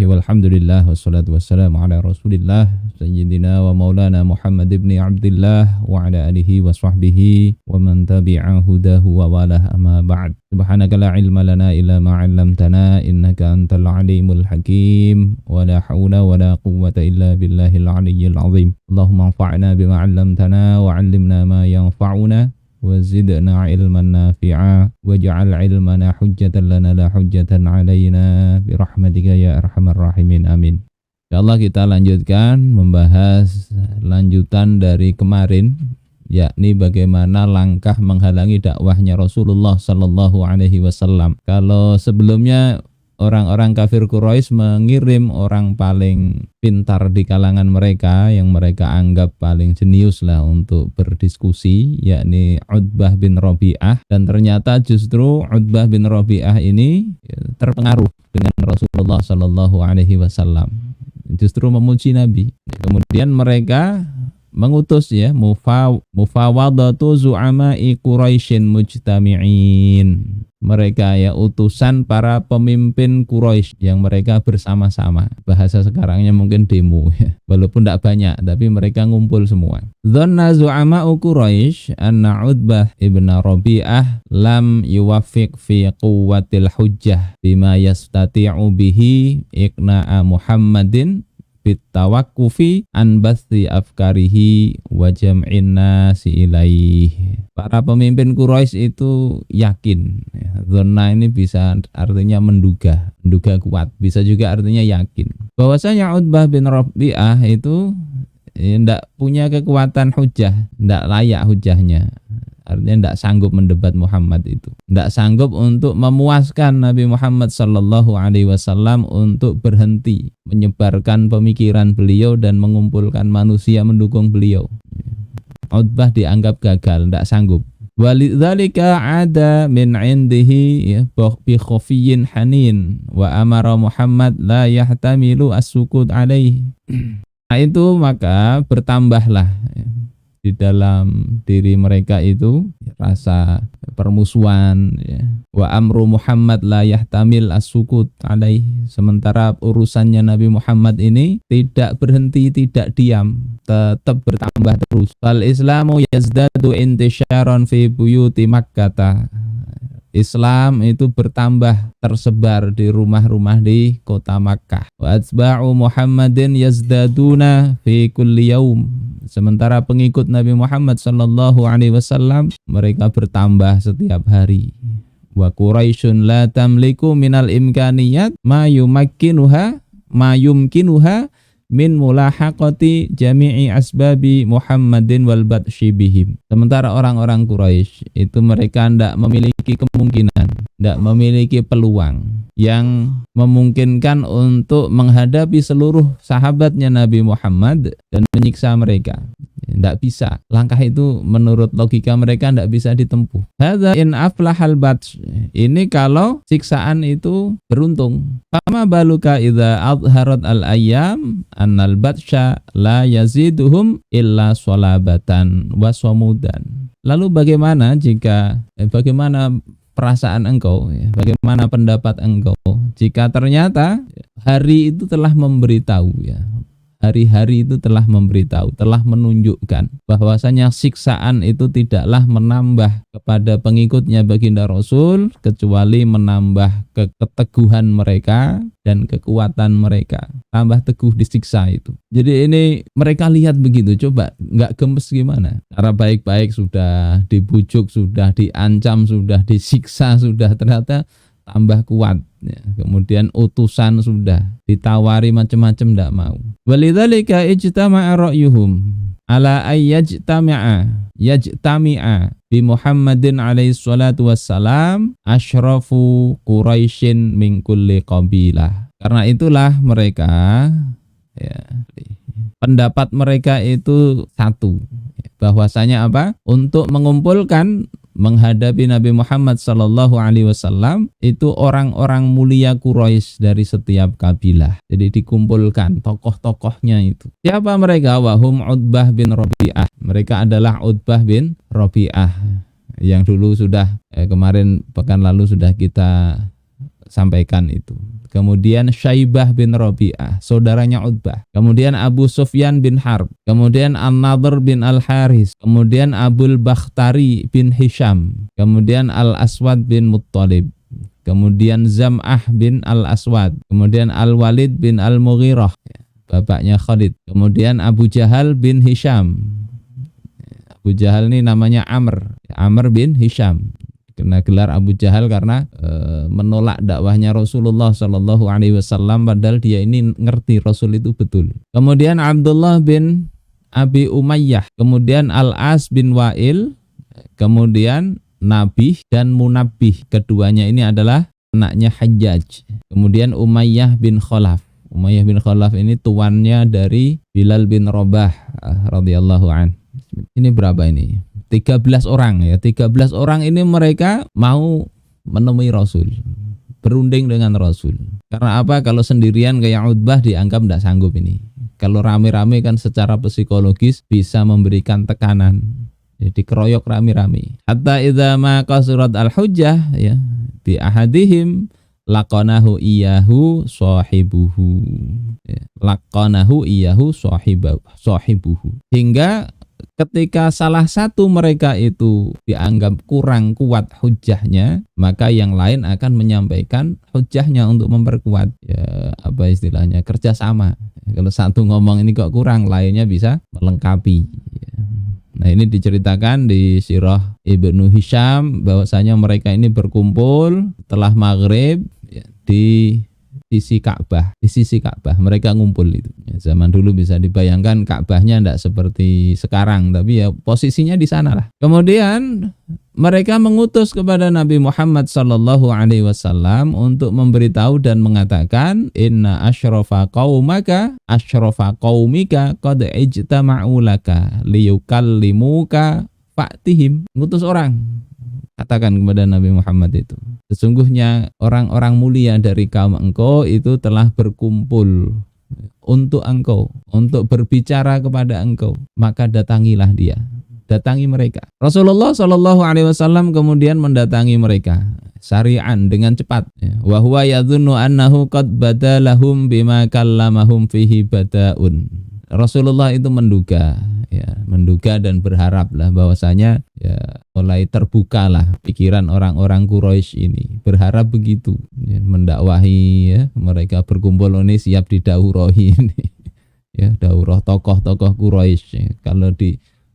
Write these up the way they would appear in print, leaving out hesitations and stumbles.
walhamdulillah wassalatu wassalamu ala Rasulillah sayyidina wa maulana Muhammad ibn Abdullah wa ala alihi wa sahbihi wa man tabi'a hudahu wa walah amma ba'd. Subhanaka la ilma lana illa ma 'allamtana innaka antal alimul hakim wa la haula wa la quwwata illa billahil aliyyil azim. Allahumma anfa'na bima 'allamtana wa 'allimna ma yanfa'una wa zidna ilman nafi'a waj'al ilmana hujjatan lana la hujjatan 'alaina bi rahmatika ya arhamar rahimin amin. Insyaallah kita lanjutkan membahas lanjutan dari kemarin, yakni bagaimana langkah menghalangi dakwahnya Rasulullah sallallahu alaihi wasallam. Kalau sebelumnya orang-orang kafir Quraisy mengirim orang paling pintar di kalangan mereka yang mereka anggap paling jenius lah untuk berdiskusi, yakni Utbah bin Rabi'ah, dan ternyata justru Utbah bin Rabi'ah ini terpengaruh dengan Rasulullah sallallahu alaihi wasallam, justru memuji Nabi. Kemudian mereka mengutus mufawadatu zu'ama'i Quraisyin mujtami'in. Mereka utusan para pemimpin Quraisy yang mereka bersama-sama. Bahasa sekarangnya mungkin demo walaupun tidak banyak, tapi mereka ngumpul semua. Dhanna zu'ama'u Quraisy anna Utbah ibn Rabi'ah lam yuwaffiq fi quwwatil hujjah bima yastati'u bihi iqna'a Muhammadin bitawakkufi an bathi afkarihi wa jam'in nasi ilaih. Para pemimpin Quraisy itu yakin. Dzanna ini bisa artinya menduga kuat, bisa juga artinya yakin bahwasanya Utbah bin Rabi'ah itu tidak punya kekuatan hujjah, tidak layak hujjahnya. Artinya tidak sanggup mendebat Muhammad itu, tidak sanggup untuk memuaskan Nabi Muhammad sallallahu alaihi wasallam untuk berhenti menyebarkan pemikiran beliau dan mengumpulkan manusia mendukung beliau. Utbah dianggap gagal, tidak sanggup. Walidzalika ada min indihi bi khafiyyin hanin wa amara Muhammad la yahtamilu as-sukut alaihi. Nah itu maka bertambahlah di dalam diri mereka itu rasa permusuhan, wa amru Muhammad la yahtamil as-sukut alaihi. Sementara urusannya Nabi Muhammad ini tidak berhenti, tidak diam, tetap bertambah terus. Fal Islamu yazdadu intisyaran fi buyuti Makkah. Islam itu bertambah tersebar di rumah-rumah di kota Makkah. Wa atba'u Muhammadin yazdaduna fi kulli yaum. Sementara pengikut Nabi Muhammad sallallahu alaihi wasallam mereka bertambah setiap hari. Wa Quraisyun la tamliku minal imkaniyat ma yumkinuha min mulahaqati jami'i asbabi Muhammadin wal batshi bihim. Sementara orang-orang Quraisy itu mereka tidak memiliki kemungkinan, tidak memiliki peluang yang memungkinkan untuk menghadapi seluruh sahabatnya Nabi Muhammad dan menyiksa mereka. Tidak bisa. Langkah itu menurut logika mereka tidak bisa ditempuh. Hadza in aflahal batsh. Ini kalau siksaan itu beruntung. Fama baluka idza azharat al ayyam annal batsha la yaziduhum illa salabatan wa samudan. Lalu bagaimana bagaimana perasaan engkau, bagaimana pendapat engkau jika ternyata hari itu telah memberitahu, hari-hari itu telah memberitahu, telah menunjukkan bahwasanya siksaan itu tidaklah menambah kepada pengikutnya baginda Rasul kecuali menambah keteguhan mereka dan kekuatan mereka, tambah teguh disiksa itu. Jadi ini mereka lihat begitu, coba nggak gemes gimana? Cara baik-baik sudah dibujuk, sudah diancam, sudah disiksa, sudah ternyata tambah kuat. Kemudian utusan sudah ditawari macam-macam tidak mau. Walidzalika ijtama'a ra'yuhum ala yajtami'a bi Muhammadin alaihi salatu wassalam asyrafu Quraisyin min kulli qabilah. Karena itulah mereka pendapat mereka itu satu, bahwasanya untuk mengumpulkan menghadapi Nabi Muhammad sallallahu alaihi wasallam itu orang-orang mulia Quraisy dari setiap kabilah. Jadi dikumpulkan tokoh-tokohnya itu. Siapa mereka? Wahum Utbah bin Rabi'ah. Mereka adalah Utbah bin Rabi'ah yang dulu sudah kemarin pekan lalu sudah kita sampaikan itu. kemudian Syaibah bin Rabi'ah, saudaranya Utbah, kemudian Abu Sufyan bin Harb, kemudian An-Nadhr bin Al-Haris, kemudian Abul Bakhtari bin Hisham, kemudian Al-Aswad bin Muttalib, kemudian Zam'ah bin Al-Aswad, kemudian Al-Walid bin Al-Mughirah, bapaknya Khalid, kemudian Abu Jahal bin Hisham. Abu Jahal ini namanya Amr bin Hisham. Kena gelar Abu Jahal karena menolak dakwahnya Rasulullah Shallallahu Alaihi Wasallam, padahal dia ini ngerti Rasul itu betul. Kemudian Abdullah bin Abi Umayyah, kemudian Al-As bin Wa'il, kemudian Nabih dan Munabbih. Keduanya ini adalah anaknya Hajjaj. Kemudian Umayyah bin Khalaf. Umayyah bin Khalaf ini tuannya dari Bilal bin Rabah radhiyallahu an. Ini berapa ini? 13 orang ya. 13 orang ini mereka mau menemui Rasul, berunding dengan Rasul. Karena apa? Kalau sendirian kayak Utbah dianggap tidak sanggup ini. Kalau rame-rame kan secara psikologis bisa memberikan tekanan. Jadi keroyok rame-rame. Hatta idza ma qasurat al-hujjah ya bi ahadihim laqanahu iyahu sahibuhu. Ya, laqanahu iyahu sahibuhu. Hingga ketika salah satu mereka itu dianggap kurang kuat hujahnya, maka yang lain akan menyampaikan hujahnya untuk memperkuat. Ya, apa istilahnya? Kerjasama. Kalau satu ngomong ini kok kurang, lainnya bisa melengkapi. Ya. Nah, ini diceritakan di Sirah Ibnu Hisham bahwasanya mereka ini berkumpul setelah maghrib ya, di sisi Ka'bah mereka ngumpul itu. Ya, zaman dulu bisa dibayangkan Ka'bahnya tidak seperti sekarang, tapi ya posisinya di sana lah. Kemudian mereka mengutus kepada Nabi Muhammad sallallahu alaihi wasallam untuk memberitahu dan mengatakan inna asyrafa qaumika qad ijtama'u laka liyukallimuka fa'tihim. Ngutus orang, katakan kepada Nabi Muhammad itu, sesungguhnya orang-orang mulia dari kaum engkau itu telah berkumpul untuk engkau, untuk berbicara kepada engkau, maka datangilah dia, datangi mereka. Rasulullah Shallallahu Alaihi Wasallam kemudian mendatangi mereka sari'an, dengan cepat. Wa huwa yadhunnu annahu qad badalahum bima kallamahum fihi bada'un. Rasulullah itu menduga dan berharaplah bahwasanya ya mulai terbukalah pikiran orang-orang Quraisy ini, berharap begitu ya, mendakwahi ya, mereka berkumpul ini siap didaurohi ini ya, daurah tokoh-tokoh Quraisy ya. Kalau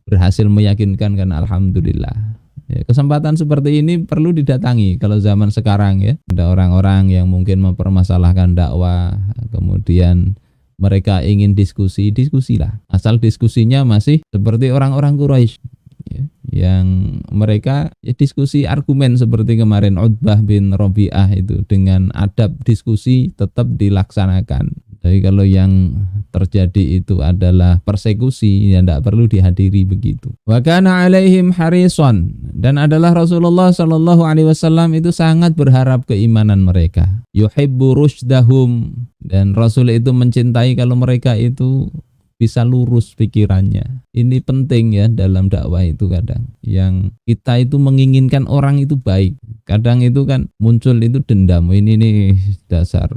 berhasil meyakinkan kan alhamdulillah ya, kesempatan seperti ini perlu didatangi. Kalau zaman sekarang ya ada orang-orang yang mungkin mempermasalahkan dakwah, kemudian mereka ingin diskusilah, asal diskusinya masih seperti orang-orang Quraisy ya, yang mereka ya, diskusi argumen seperti kemarin Utbah bin Rabi'ah itu, dengan adab diskusi tetap dilaksanakan. Tapi kalau yang terjadi itu adalah persekusi, ya tidak perlu dihadiri begitu. Wa kana alaihim harisan, dan adalah Rasulullah Shallallahu Alaihi Wasallam itu sangat berharap keimanan mereka. Yuhibbu rushdahum, dan Rasul itu mencintai kalau mereka itu bisa lurus pikirannya. Ini penting ya dalam dakwah itu. Kadang yang kita itu menginginkan orang itu baik, kadang itu kan muncul itu dendam, ini nih dasar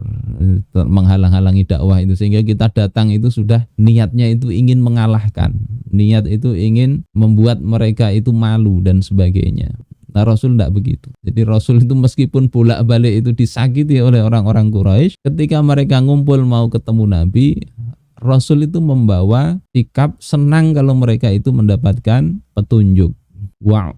menghalang-halangi dakwah itu, sehingga kita datang itu sudah niatnya itu ingin mengalahkan, niat itu ingin membuat mereka itu malu dan sebagainya. Nah, Rasul tidak begitu. Jadi Rasul itu meskipun bolak-balik itu disakiti oleh orang-orang Quraisy, ketika mereka ngumpul mau ketemu Nabi, Rasul itu membawa sikap senang kalau mereka itu mendapatkan petunjuk. Wa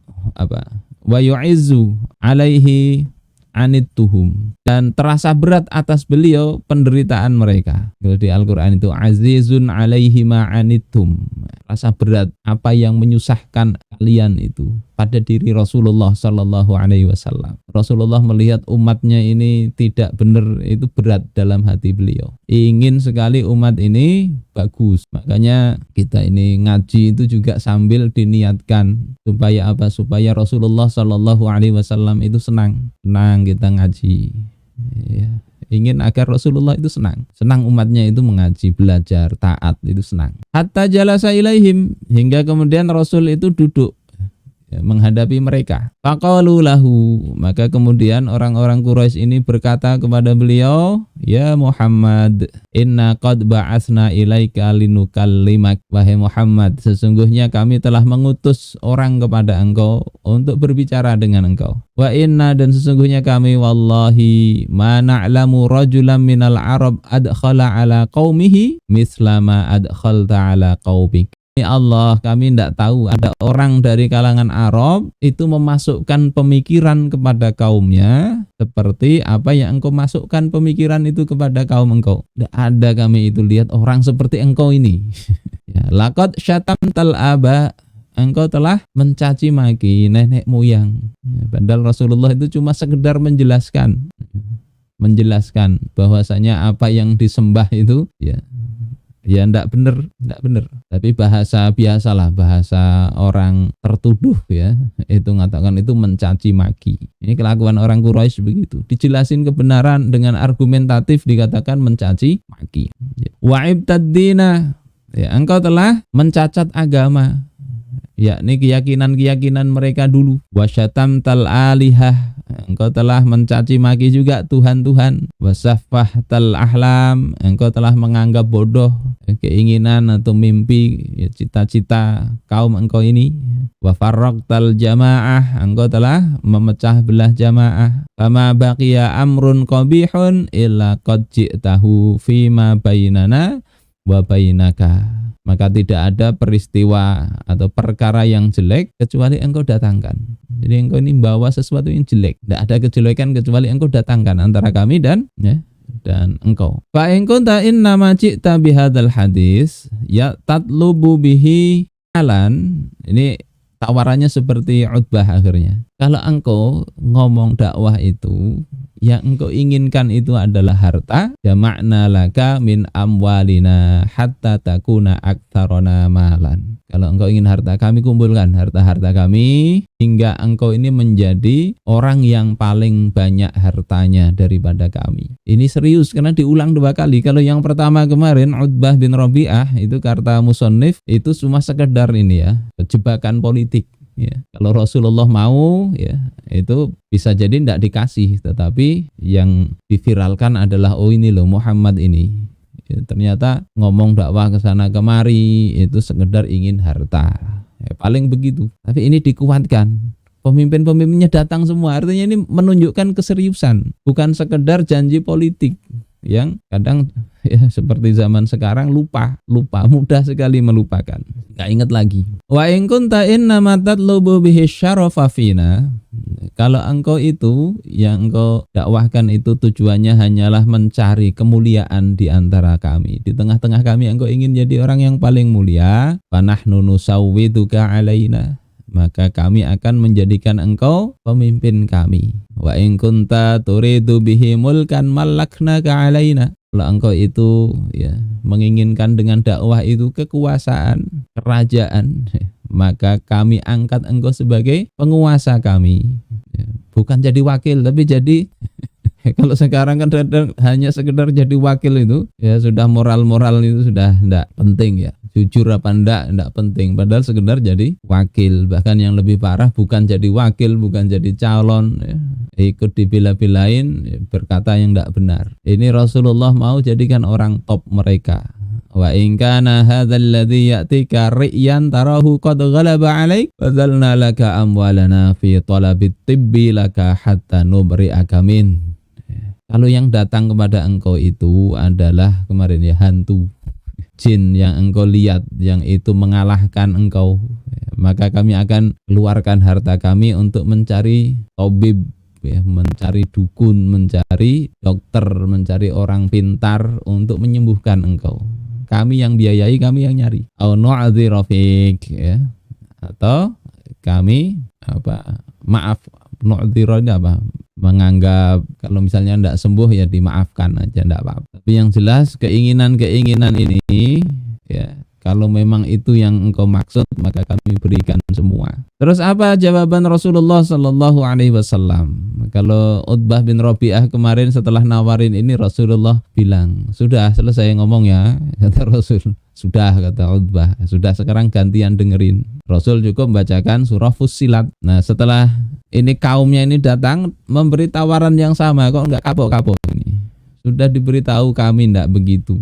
yu'izzu alaihi anittuhum, dan terasa berat atas beliau penderitaan mereka. Kalau di Al-Qur'an itu azizun alaihi ma anittum, rasa berat apa yang menyusahkan kalian itu pada diri Rasulullah Sallallahu Alaihi Wasallam. Rasulullah melihat umatnya ini tidak benar, itu berat dalam hati beliau. Ingin sekali umat ini bagus. Makanya kita ini ngaji itu juga sambil diniatkan supaya apa? Supaya Rasulullah Sallallahu Alaihi Wasallam itu senang kita ngaji. Ya. Ingin agar Rasulullah itu senang umatnya itu mengaji, belajar, taat, itu senang. Hatta jalasa ilaihim, hingga kemudian Rasul itu duduk menghadapi mereka. Faqalu lahu, maka kemudian orang-orang Quraisy ini berkata kepada beliau, ya Muhammad, inna qad ba'atsna ilaika linukallimak. Wahai Muhammad, sesungguhnya kami telah mengutus orang kepada engkau untuk berbicara dengan engkau. Wa inna, dan sesungguhnya kami wallahi ma na'lamu rajulan minal arab adkhala ala qaumihi misla ma adkhalta ala qaumik. Ya Allah, kami tidak tahu ada orang dari kalangan Arab itu memasukkan pemikiran kepada kaumnya seperti apa yang engkau masukkan pemikiran itu kepada kaum engkau. Tidak ada kami itu lihat orang seperti engkau ini. Ya, laqad syatamtal aba, engkau telah mencaci maki nenek moyang. Ya, padahal Rasulullah itu cuma sekedar menjelaskan bahwasanya apa yang disembah itu ya enggak benar. Tapi bahasa biasalah, bahasa orang tertuduh ya, itu mengatakan itu mencaci maki. Ini kelakuan orang Quraisy begitu. Dijelasin kebenaran dengan argumentatif dikatakan mencaci maki. Wa ibtaddina, ya engkau telah mencacat agama, yakni keyakinan-keyakinan mereka dulu. Wasyatamtal alihah, engkau telah mencaci maki juga Tuhan-Tuhan. Wasaffahtal ahlam, engkau telah menganggap bodoh keinginan atau mimpi, ya, cita-cita kaum engkau ini. Wafarraqtal jamaah, engkau telah memecah belah jamaah. Fama baqiya amrun qabihun illa qad ji'tahu fima bainana wa bainaka. Maka tidak ada peristiwa atau perkara yang jelek kecuali engkau datangkan. Jadi engkau ini membawa sesuatu yang jelek. Tidak ada kejelekan kecuali engkau datangkan antara kami dan engkau. Fa in kunta innama ji'ta bihadzal hadis ya tatlubu bihi alan. Ini tawarannya seperti Utbah akhirnya. Kalau engkau ngomong dakwah itu, yang engkau inginkan itu adalah harta, jama'na laka min amwalina hatta takuna aktsarona malan. Kalau engkau ingin harta, kami kumpulkan harta-harta kami hingga engkau ini menjadi orang yang paling banyak hartanya daripada kami. Ini serius karena diulang 2 kali. Kalau yang pertama kemarin Utbah bin Rabi'ah itu kata musannif itu cuma sekedar ini ya, jebakan politik. Ya, kalau Rasulullah mau ya itu bisa jadi tidak dikasih, tetapi yang diviralkan adalah oh ini loh Muhammad ini ya, ternyata ngomong dakwah ke sana kemari itu sekedar ingin harta ya, paling begitu. Tapi ini dikuatkan, pemimpin-pemimpinnya datang semua, artinya ini menunjukkan keseriusan, bukan sekedar janji politik yang kadang ya seperti zaman sekarang lupa mudah sekali melupakan, nggak ingat lagi. Wa in kunta innama tatlubu bihi syarafa fina, kalau engkau itu yang engkau dakwahkan itu tujuannya hanyalah mencari kemuliaan di antara kami, di tengah-tengah kami engkau ingin jadi orang yang paling mulia, fanahnu nusawwiduka alaina, maka kami akan menjadikan engkau pemimpin kami. Wa in kunta turidu bihi mulkan malaknaka alaina, kalau engkau itu ya menginginkan dengan dakwah itu kekuasaan, kerajaan, maka kami angkat engkau sebagai penguasa kami. Ya, bukan jadi wakil tapi jadi kalau sekarang kan hanya sekedar jadi wakil itu ya sudah moral-moral itu sudah enggak penting ya. Jujur apa enggak penting, padahal sekedar jadi wakil. Bahkan yang lebih parah bukan jadi wakil, bukan jadi calon ya, ikut dibela-belain ya, berkata yang enggak benar. Ini Rasulullah mau jadikan orang top mereka. Wa in kana hadzal ladzi ya'tika ri'yan tarahu qad ghalaba 'alaik fadzalna laka amwalana fi talabit tibbi laka hatta nubri'aka min. Kalau yang datang kepada engkau itu adalah kemarin ya hantu, jin yang engkau lihat yang itu mengalahkan engkau, maka kami akan keluarkan harta kami untuk mencari tabib ya, mencari dukun, mencari dokter, mencari orang pintar untuk menyembuhkan engkau. Kami yang biayai, kami yang nyari. Au nu'adzira fik ya. Atau kami nu'adzira ini apa? Menganggap kalau misalnya tidak sembuh ya dimaafkan aja, tidak apa-apa. Tapi yang jelas keinginan-keinginan ini ya kalau memang itu yang engkau maksud maka kami berikan semua. Terus apa jawaban Rasulullah Sallallahu Alaihi Wasallam? Kalau Utbah bin Rabi'ah kemarin setelah nawarin ini Rasulullah bilang sudah selesai ngomong ya, kata Rasul. Sudah, kata Utbah, sudah, sekarang gantian dengerin. Rasul cukup membacakan surah Fussilat. Nah, setelah ini kaumnya ini datang memberi tawaran yang sama, kok enggak kapok-kapok ini. Sudah diberitahu kami enggak begitu.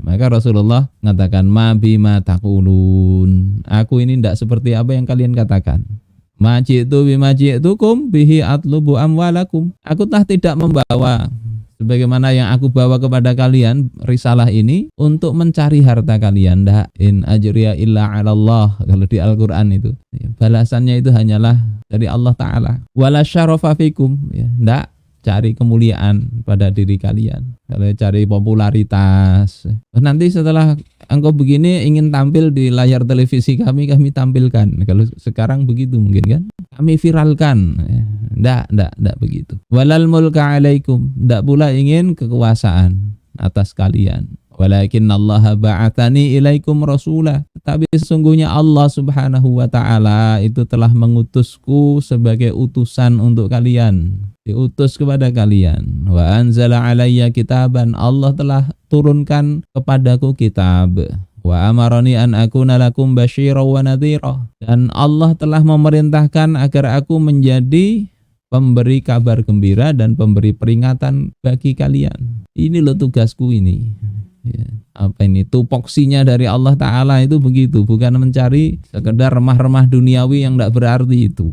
Maka Rasulullah mengatakan, ma bima taqulun. Aku ini enggak seperti apa yang kalian katakan. Ma ji'tu bima ji'tukum bihi atlubu amwalakum. Aku tidak membawa sebagaimana yang aku bawa kepada kalian risalah ini untuk mencari harta kalian. Dah in ajriya illa 'ala Allah, kalau di Al-Qur'an itu. Balasannya itu hanyalah dari Allah taala. Wala syarafa fikum, ya, ndak cari kemuliaan pada diri kalian. Kalau cari popularitas. Nanti setelah engkau begini ingin tampil di layar televisi kami tampilkan. Kalau sekarang begitu mungkin kan? Kami viralkan. Ndak begitu. Walal mulka alaikum, ndak pula ingin kekuasaan atas kalian. Walakinnallaha ba'atsani ilaikum rasula. Tapi sesungguhnya Allah Subhanahu wa taala itu telah mengutusku sebagai utusan untuk kalian. Diutus kepada kalian. Wa anzala alayya kitaban. Allah telah turunkan kepadaku kitab. Wa amarani an akuna lakum basyira wa nadhira. Dan Allah telah memerintahkan agar aku menjadi pemberi kabar gembira dan pemberi peringatan bagi kalian. Ini loh tugasku ini. Ya, apa ini tupoksinya dari Allah Ta'ala itu begitu, bukan mencari sekedar remah-remah duniawi yang tidak berarti itu.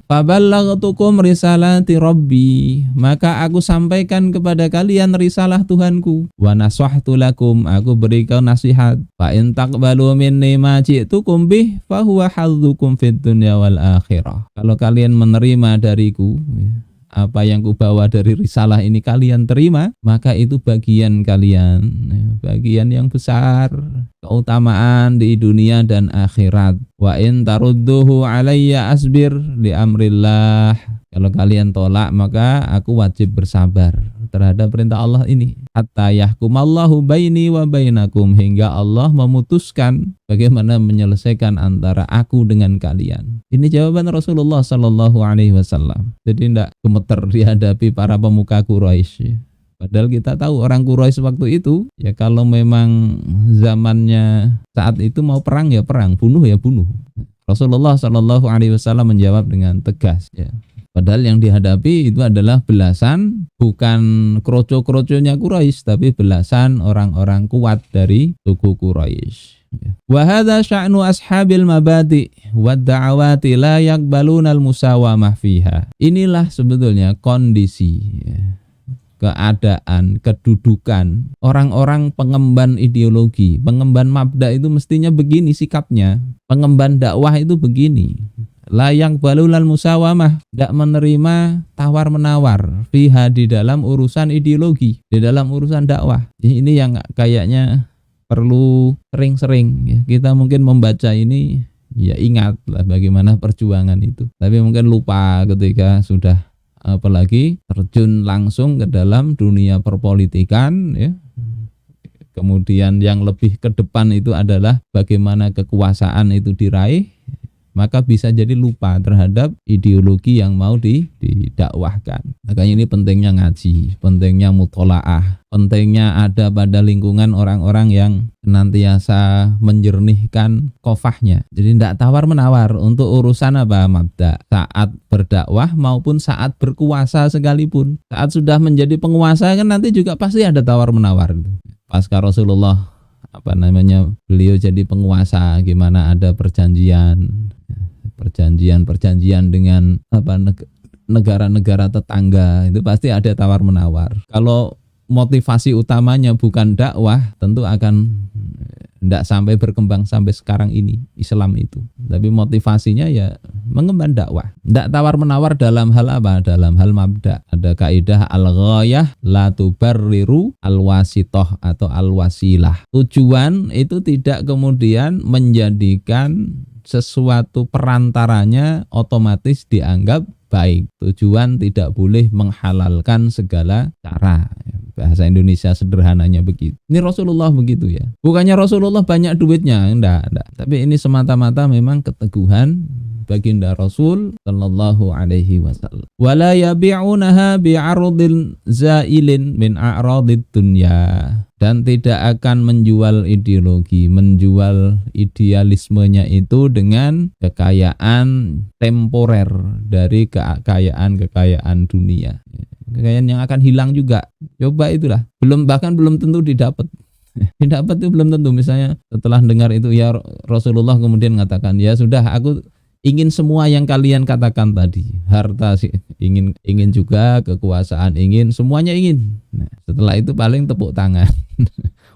Faballaghtukum risalati Rabbi, maka aku sampaikan kepada kalian risalah Tuhanku. Wa nasahtu lakum, aku berikan nasihat. Fa in taqbalu minni ma ji'tukum bih fa huwa hadzukum fid dunya wal akhirah. Kalau kalian menerima dariku, ya, apa yang kubawa dari risalah ini kalian terima, maka itu bagian kalian, bagian yang besar, keutamaan di dunia dan akhirat. Wa in tarudduhu alayya asbir li amrillah. Kalau kalian tolak, maka aku wajib bersabar terhadap perintah Allah ini. Hatta yahkumallahu baini wa bainakum, hingga Allah memutuskan bagaimana menyelesaikan antara aku dengan kalian. Ini jawaban Rasulullah sallallahu alaihi wasallam. Jadi tidak gemeter dihadapi para pemuka Quraisy. Padahal kita tahu orang Quraisy waktu itu, ya kalau memang zamannya saat itu mau perang ya perang, bunuh ya bunuh. Rasulullah sallallahu alaihi wasallam menjawab dengan tegas, ya. Padahal yang dihadapi itu adalah belasan, bukan kroco-kroconya Quraisy, tapi belasan orang-orang kuat dari suku Quraisy. Wa hadza sya'nu ashabil mabadi' wad da'awati la yaqbaluna al-musawamah fiha. Inilah sebetulnya kondisi, ya, keadaan, kedudukan orang-orang pengemban ideologi, pengemban mabda itu mestinya begini sikapnya. Pengemban dakwah itu begini. Layang balulal musawamah, tidak menerima tawar-menawar fiha, di dalam urusan ideologi, di dalam urusan dakwah. Ini yang kayaknya perlu sering-sering, ya. Kita mungkin membaca ini, ya ingatlah bagaimana perjuangan itu. Tapi mungkin lupa ketika sudah apalagi terjun langsung ke dalam dunia perpolitikan, ya. Kemudian yang lebih ke depan itu adalah bagaimana kekuasaan itu diraih, maka bisa jadi lupa terhadap ideologi yang mau didakwahkan. Makanya ini pentingnya ngaji, pentingnya mutolaah, pentingnya ada pada lingkungan orang-orang yang senantiasa menjernihkan kofahnya. Jadi tidak tawar-menawar untuk urusan apa mabda, saat berdakwah maupun saat berkuasa sekalipun. Saat sudah menjadi penguasa kan nanti juga pasti ada tawar-menawar. Pasca Rasulullah beliau jadi penguasa, gimana ada perjanjian dengan negara-negara tetangga, itu pasti ada tawar-menawar. Kalau motivasi utamanya bukan dakwah, tentu akan tidak sampai berkembang sampai sekarang ini Islam itu. Tapi motivasinya ya mengemban dakwah. Tidak tawar-menawar dalam hal apa? Dalam hal mabda. Ada kaidah al-ghayah la tubarriru al-wasitoh atau al-wasilah. Tujuan itu tidak kemudian menjadikan sesuatu perantaranya otomatis dianggap baik. Tujuan tidak boleh menghalalkan segala cara. Bahasa Indonesia sederhananya begitu. Ini Rasulullah begitu ya. Bukannya Rasulullah banyak duitnya, enggak. Tapi ini semata-mata memang keteguhan baginda Rasul sallallahu alaihi wasallam. Wala yabi'unaha bi'arudin zailin min a'radid dunya. Dan tidak akan menjual ideologi, menjual idealismenya itu dengan kekayaan temporer dari kekayaan dunia. Kekayaan yang akan hilang juga. Coba itulah. Bahkan belum tentu didapat. Didapat itu belum tentu. Misalnya setelah dengar itu ya Rasulullah kemudian mengatakan, ya sudah aku ingin semua yang kalian katakan tadi, harta ingin juga, kekuasaan ingin, semuanya ingin. Nah, setelah itu paling tepuk tangan.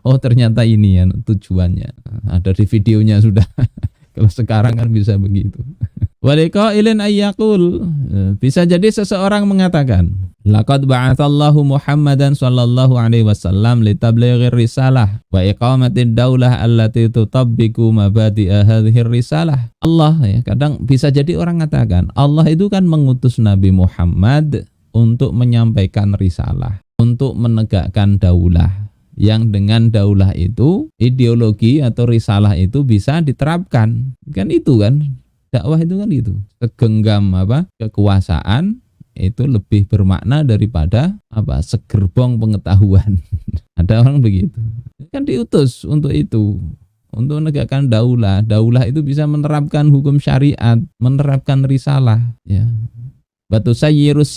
Oh ternyata ini ya tujuannya. Ada di videonya sudah. Kalau sekarang kan bisa begitu. Waliqailin ayyaqul, bisa jadi seseorang mengatakan, laqad ba'atsallahu Muhammadan sallallahu alaihi wasallam litablighir risalah wa iqamatid daulah allati tutabbiqu mabadi'a hadhir risalah. Allah ya, kadang bisa jadi orang mengatakan Allah itu kan mengutus Nabi Muhammad untuk menyampaikan risalah, untuk menegakkan daulah, yang dengan daulah itu ideologi atau risalah itu bisa diterapkan. Kan itu kan dakwah itu kan itu. Segenggam kekuasaan itu lebih bermakna daripada segerbong pengetahuan. Ada orang begitu. Kan diutus untuk itu, untuk menegakkan daulah. Daulah itu bisa menerapkan hukum syariat, menerapkan risalah, ya. Batu sayyirus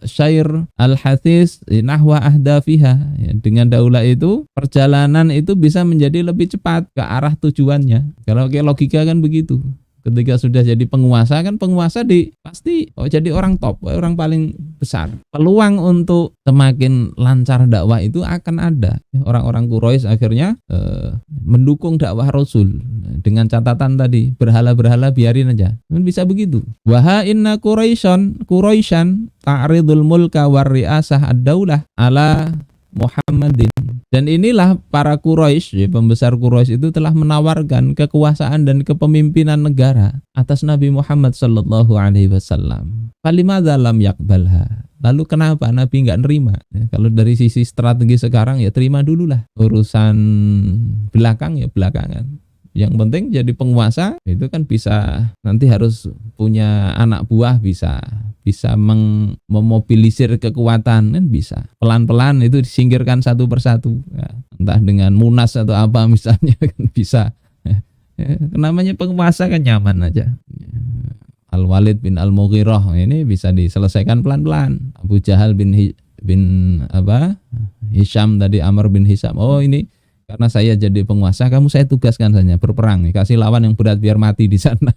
syair al-hathis nahwa ahdafiha, ya, dengan daulah itu perjalanan itu bisa menjadi lebih cepat ke arah tujuannya. Kalau kayak logika kan begitu. Ketika sudah jadi penguasa kan penguasa pasti jadi orang top, orang paling besar. Peluang untuk semakin lancar dakwah itu akan ada. Orang-orang Quraisy akhirnya mendukung dakwah Rasul dengan catatan tadi, berhala-berhala biarin aja. Kan bisa begitu. Wa inna Quraisyan ta'ridul mulka war ri'asah ad-daulah ala Muhammadin. Dan inilah para Quraisy, pembesar Quraisy itu telah menawarkan kekuasaan dan kepemimpinan negara atas Nabi Muhammad sallallahu alaihi wasallam. Falimadza lam yaqbalha? Lalu kenapa Nabi enggak nerima? Ya, kalau dari sisi strategi sekarang ya terima dululah. Urusan belakang ya belakangan. Yang penting jadi penguasa itu kan bisa, nanti harus punya anak buah, bisa memobilisir kekuatan kan bisa. Pelan-pelan itu disingkirkan satu persatu. Ya, entah dengan munas atau apa misalnya kan bisa. Namanya penguasa kan nyaman aja. Al-Walid bin Al-Mughirah ini bisa diselesaikan pelan-pelan. Abu Jahal bin Hisham tadi, Amr bin Hisham. Oh ini karena saya jadi penguasa, kamu saya tugaskan saja berperang, kasih lawan yang berat biar mati di sana.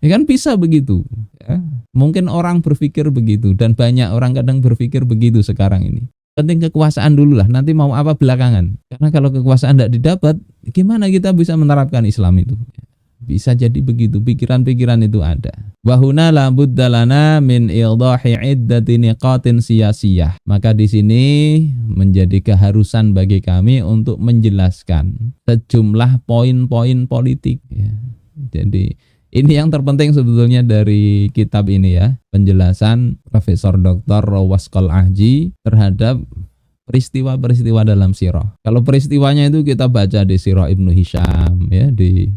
Ya kan bisa begitu. Ya. Mungkin orang berpikir begitu dan banyak orang kadang berpikir begitu sekarang ini. Penting kekuasaan dulu lah, nanti mau apa belakangan. Karena kalau kekuasaan tidak didapat, gimana kita bisa menerapkan Islam itu? Bisa jadi begitu, pikiran-pikiran itu ada. Wahuna la budda lana min idahi iddati niqatin siyasiyah. Maka di sini menjadi keharusan bagi kami untuk menjelaskan sejumlah poin-poin politik, ya. Jadi ini yang terpenting sebetulnya dari kitab ini ya, penjelasan Profesor Dr. Wasqal Ahji terhadap peristiwa-peristiwa dalam sirah. Kalau peristiwanya itu kita baca di Sirah Ibnu Hisham, ya, di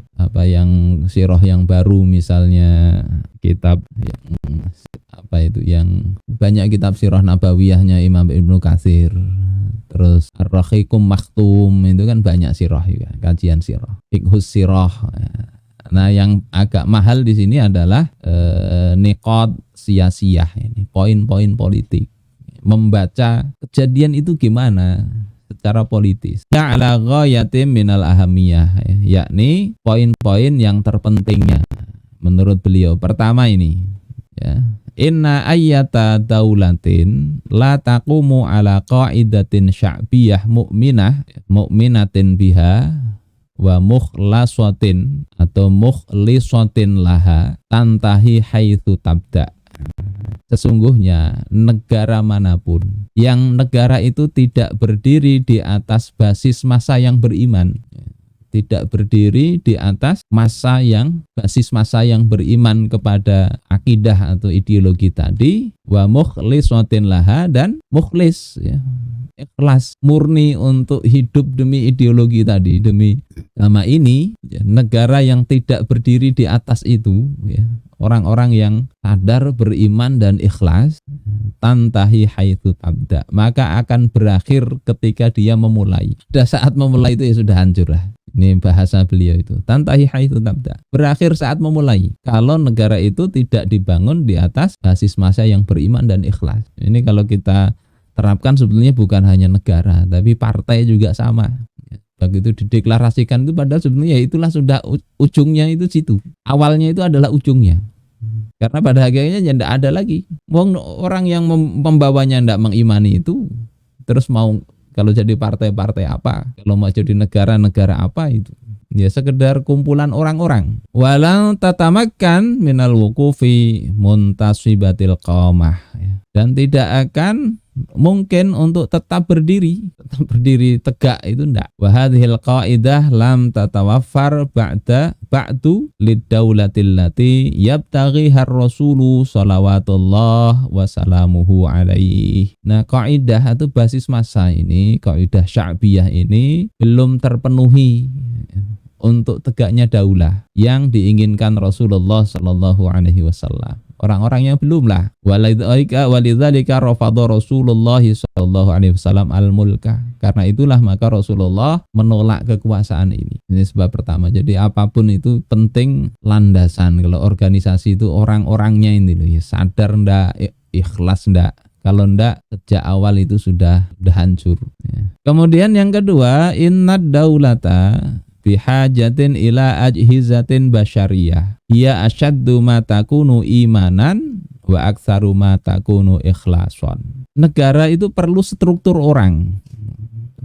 yang sirah yang baru misalnya kitab yang banyak kitab sirah nabawiyahnya Imam Ibnu Katsir. Terus Ar-Rahiqum Maktum itu kan banyak sirah juga, kajian sirah. Fiqhus sirah. Nah, yang agak mahal di sini adalah niqat siyasiyah ini, poin-poin politik. Membaca kejadian itu gimana secara politis. Ya ala ghayatin minal ahamiyah, yakni poin-poin yang terpentingnya menurut beliau. Pertama ini, ya. Inna ayyata daulatin la taqumu ala qaidatin sya'biyah mu'minatin biha wa mukhlasatin atau mukhlisatin laha tantahi haitsu tabda. Sesungguhnya negara manapun yang negara itu tidak berdiri di atas basis massa yang beriman, tidak berdiri di atas basis massa yang beriman kepada akidah atau ideologi tadi, wa mukhlisatin laha, dan mukhlis, ya, ikhlas murni untuk hidup demi ideologi tadi, demi agama ini, ya, negara yang tidak berdiri di atas itu, ya, orang-orang yang sadar, beriman dan ikhlas, tantahi haitsu tabda, maka akan berakhir ketika dia memulai. Pada saat memulai itu ya sudah hancur lah. Ini bahasa beliau itu. Tantahi haitsu tabda. Berakhir saat memulai. Kalau negara itu tidak dibangun di atas basis massa yang beriman dan ikhlas. Ini kalau kita terapkan sebetulnya bukan hanya negara, tapi partai juga sama. Begitu dideklarasikan itu padahal sebenarnya itulah sudah ujungnya itu situ. Awalnya itu adalah ujungnya. Karena pada akhirnya ya tidak ada lagi. Orang yang membawanya tidak mengimani itu, terus mau kalau jadi partai-partai apa, kalau mau jadi negara-negara apa itu, ya sekedar kumpulan orang-orang. Walau tatamakkan minal wuqufi muntasibatil qamah, dan tidak akan mungkin untuk tetap berdiri tegak itu ndak. Wa hadhil qaidah lam tatawaffar ba'du liddaulatil lati yabtaghi ar-rasulu shalawatullah wa salamuhu alaihi. Nah, kaidah atau basis massa ini, kaidah sya'biyah ini belum terpenuhi untuk tegaknya daulah yang diinginkan Rasulullah sallallahu alaihi wasallam. Orang-orangnya belum lah. Walidzalika rafadha Rasulullah sallallahu alaihi wasallam al-mulka. Karena itulah maka Rasulullah menolak kekuasaan ini. Ini sebab pertama. Jadi apapun itu penting landasan. Kalau organisasi itu orang-orangnya ini loh ya, sadar ndak, ikhlas ndak. Kalau ndak sejak awal itu sudah hancur ya. Kemudian yang kedua, innad daulata bihajatin ila ajhizatin basyariyah. Ia asyaddu ma takunu imanan wa aktsaru ma takunu ikhlason. Negara itu perlu struktur orang.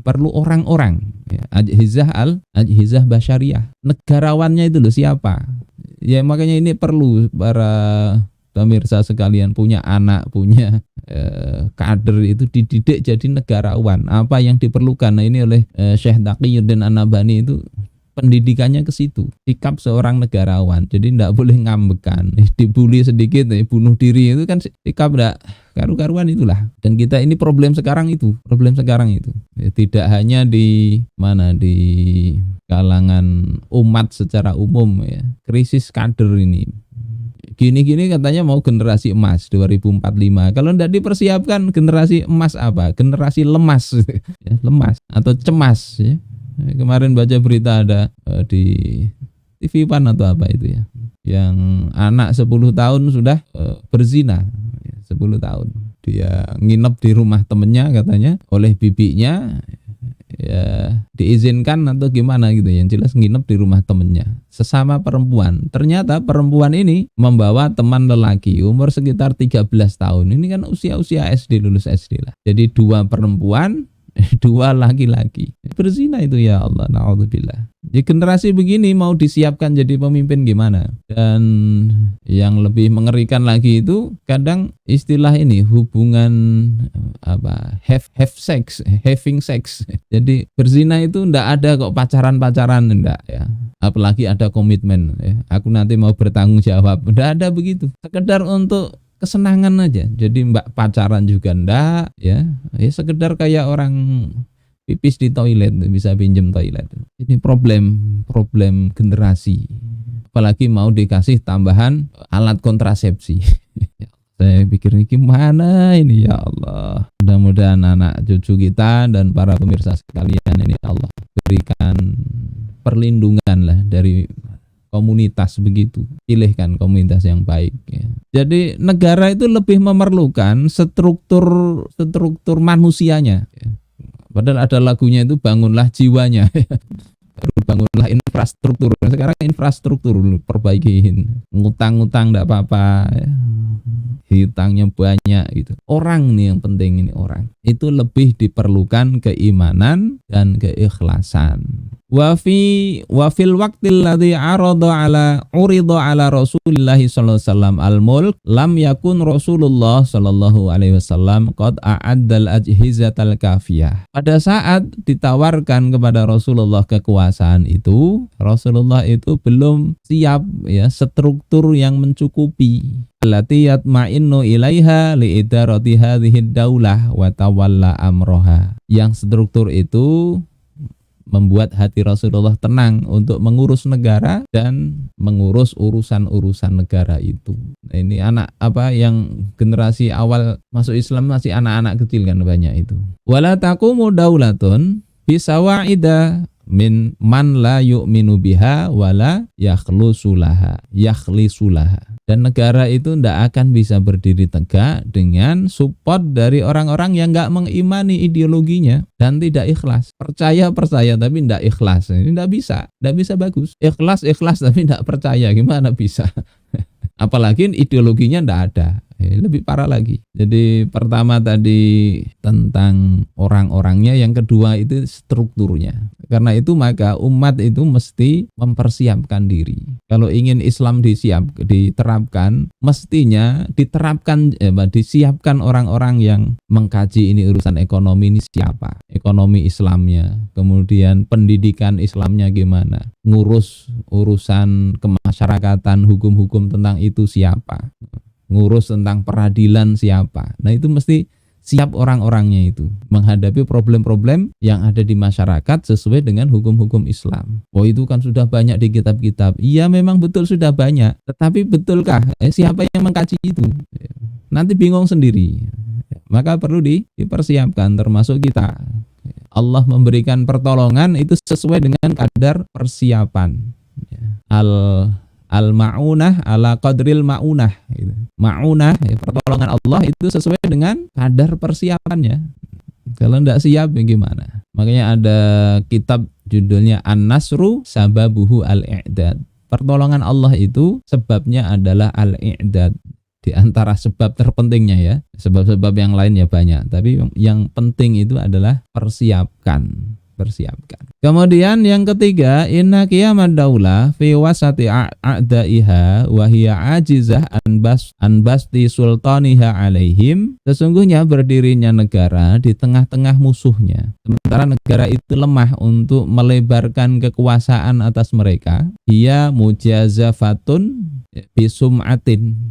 Perlu orang-orang. Ya, ajhizah basyariyah. Negarawannya itu loh siapa? Ya makanya ini perlu para pemirsa sekalian punya anak, punya kader itu dididik jadi negarawan. Apa yang diperlukan? Nah, ini oleh Syekh Taqiyuddin An-Nabhani itu pendidikannya ke situ, sikap seorang negarawan. Jadi tidak boleh ngambekan, dibully sedikit, bunuh diri itu kan sikap tidak karu-karuan itulah. Dan kita ini problem sekarang itu. Tidak hanya di kalangan umat secara umum ya, krisis kader ini. Gini-gini katanya mau generasi emas 2045. Kalau tidak dipersiapkan generasi emas apa? Generasi lemas, ya, lemas atau cemas ya. Kemarin baca berita ada di TV One atau apa itu ya, yang anak 10 tahun sudah berzina, 10 tahun. Dia nginep di rumah temennya katanya oleh bibinya, ya diizinkan atau gimana gitu, yang jelas nginep di rumah temennya sesama perempuan. Ternyata perempuan ini membawa teman lelaki umur sekitar 13 tahun. Ini kan usia-usia SD, lulus SD lah. Jadi 2 perempuan, 2 laki-laki berzina itu, ya Allah, na'udzubillah. Di generasi begini mau disiapkan jadi pemimpin gimana? Dan yang lebih mengerikan lagi itu kadang istilah ini hubungan having sex. Jadi berzina itu ndak ada kok pacaran ndak ya. Apalagi ada komitmen ya. Aku nanti mau bertanggung jawab. Ndak ada begitu. Sekedar untuk kesenangan aja. Jadi mbak pacaran juga ndak ya. Ya sekedar kayak orang pipis di toilet, bisa pinjem toilet. Ini problem generasi. Apalagi mau dikasih tambahan alat kontrasepsi. Saya pikir ini gimana ini, ya Allah. Mudah-mudahan anak cucu kita dan para pemirsa sekalian ini Allah berikan perlindungan lah dari komunitas begitu. Pilihkan komunitas yang baik ya. Jadi negara itu lebih memerlukan struktur manusianya ya. Padahal ada lagunya itu bangunlah jiwanya ya. Bangunlah infrastruktur. Sekarang infrastruktur perbaikin. Ngutang-ngutang enggak apa-apa ya. Hutangnya banyak gitu. Orang nih yang penting, ini orang. Itu lebih diperlukan keimanan dan keikhlasan. Wa fil waqtil ladzi urida ala Rasulillah sallallahu alaihi wasallam al-mulk lam yakun Rasulullah sallallahu alaihi wasallam qad a'addal ajhizatal kafiyah. Pada saat ditawarkan kepada Rasulullah kekuasaan itu, Rasulullah itu belum siap ya struktur yang mencukupi. Allati yatma'innu ilaiha li idarati hadhihi daulah wa tawalla amroha. Yang struktur itu membuat hati Rasulullah tenang untuk mengurus negara dan mengurus urusan-urusan negara itu. Nah, ini anak yang generasi awal masuk Islam masih anak-anak kecil kan banyak itu. Wala taqumu daulatun bisawa'ida min man la yu'minu biha wala yakhlusulaha. Dan negara itu tidak akan bisa berdiri tegak dengan support dari orang-orang yang nggak mengimani ideologinya dan tidak ikhlas. Percaya tapi tidak ikhlas. Ini tidak bisa bagus. Ikhlas tapi tidak percaya, gimana bisa? Apalagi ideologinya tidak ada. Lebih parah lagi. Jadi pertama tadi tentang orang-orangnya, yang kedua itu strukturnya. Karena itu maka umat itu mesti mempersiapkan diri. Kalau ingin Islam diterapkan, mestinya disiapkan orang-orang yang mengkaji ini urusan ekonomi ini siapa, ekonomi Islamnya, kemudian pendidikan Islamnya gimana, ngurus urusan kemasyarakatan, hukum-hukum tentang itu siapa, ngurus tentang peradilan siapa. Nah itu mesti siap orang-orangnya itu menghadapi problem-problem yang ada di masyarakat sesuai dengan hukum-hukum Islam. Oh itu kan sudah banyak di kitab-kitab. Iya memang betul sudah banyak. Tetapi betulkah siapa yang mengkaji itu? Nanti bingung sendiri. Maka perlu dipersiapkan termasuk kita. Allah memberikan pertolongan itu sesuai dengan kadar persiapan. Al-ma'unah ala qadril ma'unah gitu. Ma'unah pertolongan Allah itu sesuai dengan kadar persiapannya. Kalau tidak siap gimana? Makanya ada kitab judulnya An-Nasru Sababuhu Al-I'dad. Pertolongan Allah itu sebabnya adalah Al-I'dad. Di antara sebab terpentingnya ya. Sebab-sebab yang lain ya banyak, tapi yang penting itu adalah persiapkan. Kemudian yang ketiga, inna qiyamad daulah fi wasati a'daiha wa hiya ajizah an basti sultaniha alaihim. Sesungguhnya berdirinya negara di tengah-tengah musuhnya, sementara negara itu lemah untuk melebarkan kekuasaan atas mereka. Hiya mujazafatun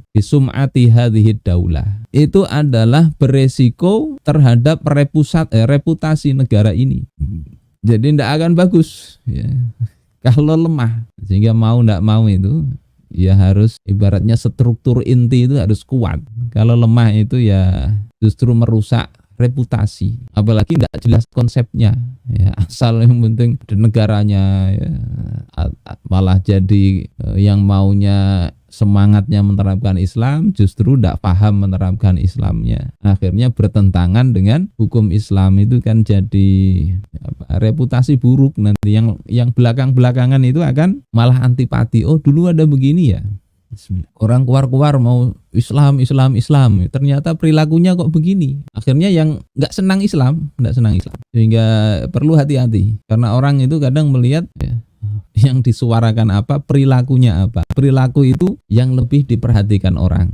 bisum'ati hadhihi daulah. Itu adalah beresiko terhadap reputasi negara ini. Jadi tidak akan bagus ya, kalau lemah. Sehingga mau tidak mau itu ya harus ibaratnya struktur inti itu harus kuat. Kalau lemah itu ya justru merusak reputasi. Apalagi tidak jelas konsepnya ya, asal yang penting di negaranya ya, malah jadi yang maunya semangatnya menerapkan Islam justru tidak paham menerapkan Islamnya. Akhirnya bertentangan dengan hukum Islam, itu kan jadi reputasi buruk. Nanti yang belakang-belakangan itu akan malah antipati. Oh dulu ada begini ya. Orang keluar mau Islam. Ternyata perilakunya kok begini. Akhirnya yang nggak senang Islam. Sehingga perlu hati-hati. Karena orang itu kadang melihat ya, yang disuarakan apa, perilakunya apa. Perilaku itu yang lebih diperhatikan orang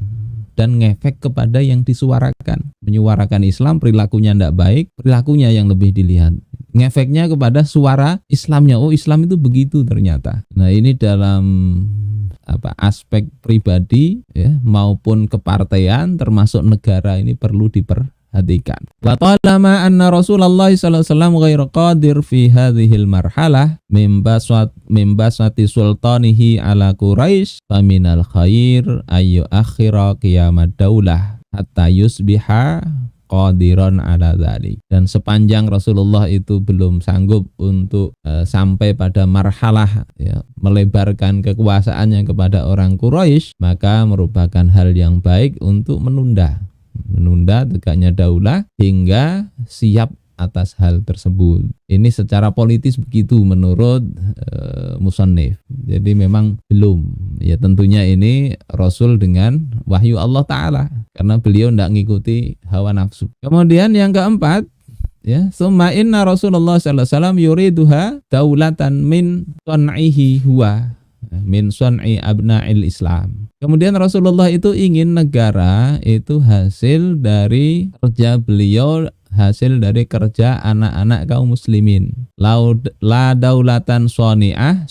dan ngefek kepada yang disuarakan. Menyuarakan Islam, perilakunya tidak baik, perilakunya yang lebih dilihat. Ngefeknya kepada suara Islamnya. Oh Islam itu begitu ternyata. Nah ini dalam aspek pribadi ya, maupun kepartean termasuk negara ini perlu diperhatikan. Wa talama anna Rasulullah sallallahu alaihi wasallam ghairu qadir fi hadhil marhalah mimbasati sultanihi ala Quraisy faminal khair ayu akhira qiyamad daulah hatta yusbiha qadiran ala dzalik. Dan sepanjang Rasulullah itu belum sanggup untuk sampai pada marhalah ya, melebarkan kekuasaannya kepada orang Quraisy, maka merupakan hal yang baik untuk menunda tegaknya daulah hingga siap atas hal tersebut. Ini secara politis begitu menurut musannif. Jadi memang belum. Ya tentunya ini Rasul dengan wahyu Allah Ta'ala. Karena beliau tidak mengikuti hawa nafsu. Kemudian yang keempat, ya, summa inna Rasulullah sallallahu alaihi wasallam yuriduha daulatan min sun'ihi huwa, min sun'i abna'il Islam. Kemudian Rasulullah itu ingin negara itu hasil dari kerja beliau, hasil dari kerja anak-anak kaum muslimin. La daulatan soni'ah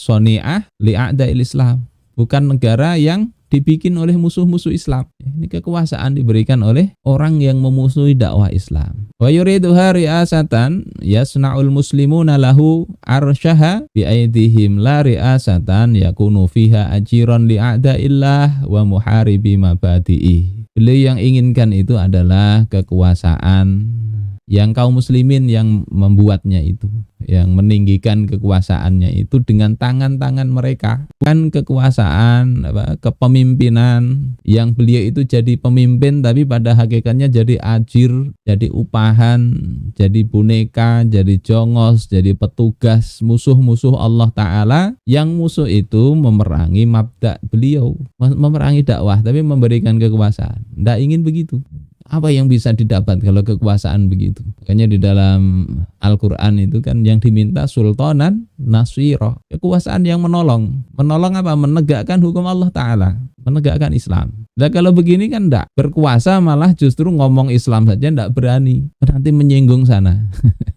li'a'da'il Islam. Bukan negara yang dibikin oleh musuh-musuh Islam. Ini kekuasaan diberikan oleh orang yang memusuhi dakwah Islam. Wa yuriduha ri'asatan yasna'ul muslimuna lahu arsyaha bi aidihim la ri'asatan yakunu fiha ajiran li'a'da'illah wa muharibi mabadi'i. Beliau yang inginkan itu adalah kekuasaan yang kaum muslimin yang membuatnya itu, yang meninggikan kekuasaannya itu dengan tangan-tangan mereka, bukan kekuasaan kepemimpinan yang beliau itu jadi pemimpin tapi pada hakikatnya jadi ajir, jadi upahan, jadi boneka, jadi jongos, jadi petugas musuh-musuh Allah Ta'ala, yang musuh itu memerangi mabda beliau, memerangi dakwah tapi memberikan kekuasaan. Tidak ingin begitu. Apa yang bisa didapat kalau kekuasaan begitu? Makanya di dalam Al-Quran itu kan yang diminta sultanan nasiro, kekuasaan yang menolong. Menolong apa? Menegakkan hukum Allah Ta'ala, menegakkan Islam. Nah kalau begini kan enggak, berkuasa malah justru ngomong Islam saja enggak berani, nanti menyinggung sana.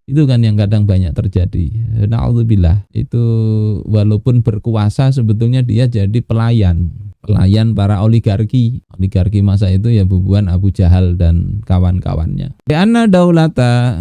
Itu kan yang kadang banyak terjadi. Na'udzubillah. Itu walaupun berkuasa sebetulnya dia jadi pelayan para oligarki masa itu, ya bubuan Abu Jahal dan kawan-kawannya. Karena daulata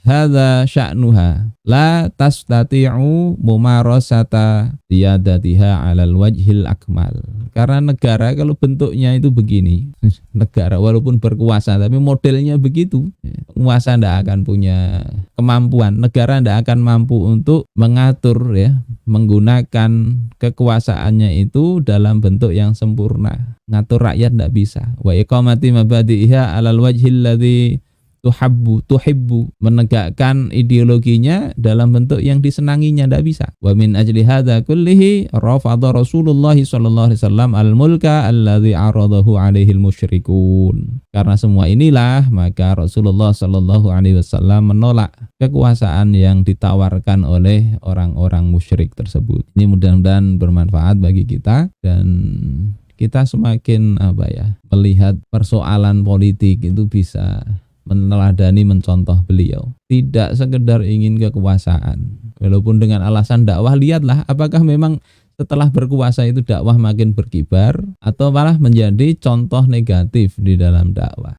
hadza sya'nuha la tastati'u mumarasata ziyadatiha 'alal wajhil akmal. Karena negara kalau bentuknya itu begini, negara walaupun berkuasa tapi modelnya begitu, penguasa tidak akan punya kemampuan, negara tidak akan mampu untuk mengatur, ya, menggunakan kekuasaannya itu dalam bentuk yang sempurna. Ngatur rakyat tidak bisa. Wa iqamati mabadi'iha 'alal wajhil ladzi tuhibbu, menegakkan ideologinya dalam bentuk yang disenanginya, tidak bisa. Wa min ajli hadza kullihi rafadha Rasulullah sallallahu alaihi wasallam al-mulka alladzi aradahu alaihi al-musyrikun. Karena semua inilah maka Rasulullah sallallahu alaihi wasallam menolak kekuasaan yang ditawarkan oleh orang-orang musyrik tersebut. Ini mudah-mudahan bermanfaat bagi kita dan kita semakin melihat persoalan politik itu bisa meneladani, mencontoh beliau. Tidak sekedar ingin kekuasaan. Walaupun dengan alasan dakwah, lihatlah apakah memang setelah berkuasa itu dakwah makin berkibar atau malah menjadi contoh negatif di dalam dakwah.